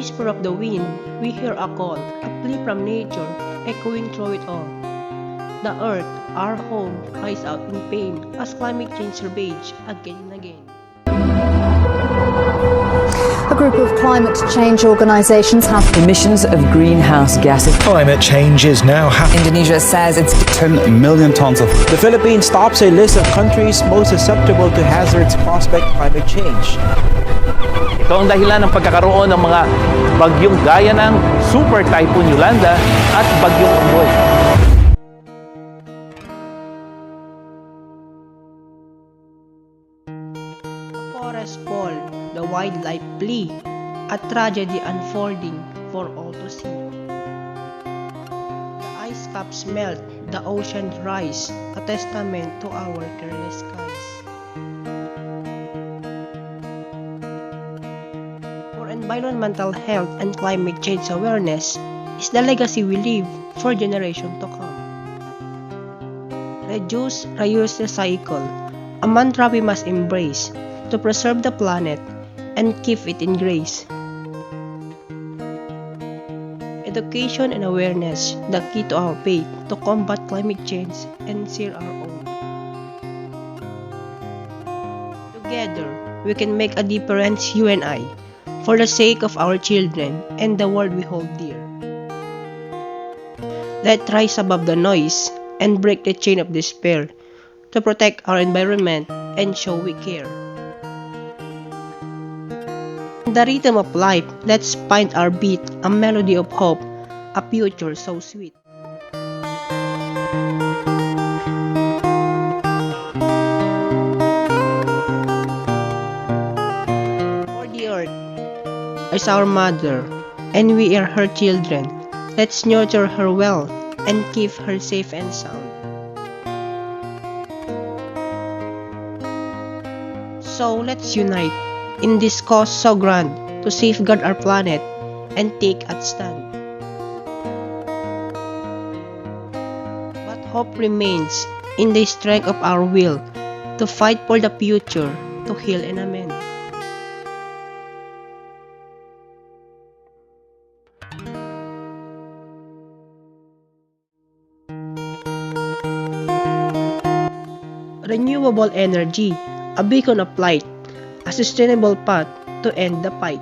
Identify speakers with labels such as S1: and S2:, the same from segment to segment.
S1: whisper of the wind, we hear a call, a plea from nature, echoing through it all. The earth, our home, cries out in pain as climate change ravages again and again.
S2: A group of climate change organizations have
S3: emissions of greenhouse gases.
S4: Climate change is now happening.
S3: Indonesia says it's
S5: 10 million tons of.
S6: The Philippines tops a list of countries most susceptible to hazards prospect climate change.
S7: Ito ang dahilan ng pagkakaroon ng mga bagyong gaya ng Super Typhoon Yolanda at Bagyong Umoy.
S1: The forest fall, the wildlife flee, a tragedy unfolding for all to see. The ice caps melt, the oceans rise, a testament to our careless skies. For environmental health and climate change awareness is the legacy we leave for generations to come. Reduce, reuse, recycle, a mantra we must embrace to preserve the planet and keep it in grace. Education and awareness, the key to our faith to combat climate change and share our own. Together, we can make a difference, you and I, for the sake of our children and the world we hold dear. Let's rise above the noise and break the chain of despair to protect our environment and show we care. In the rhythm of life, let's find our beat, a melody of hope, a future so sweet. For the earth is our mother, and we are her children. Let's nurture her well and keep her safe and sound. So let's unite in this cause so grand to safeguard our planet and take a stand. But hope remains in the strength of our will to fight for the future, to heal and amend. Renewable energy, a beacon of light, a sustainable path to end the fight.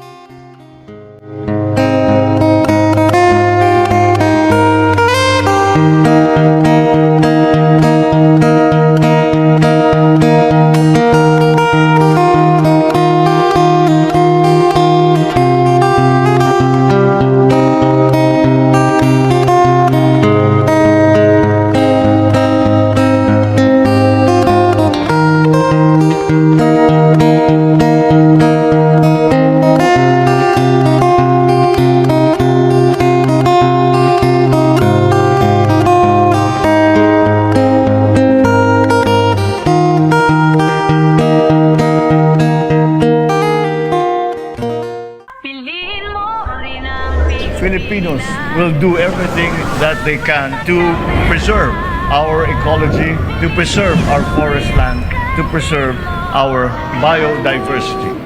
S8: Filipinos will do everything that they can to preserve our ecology, to preserve our forest land, to preserve our biodiversity.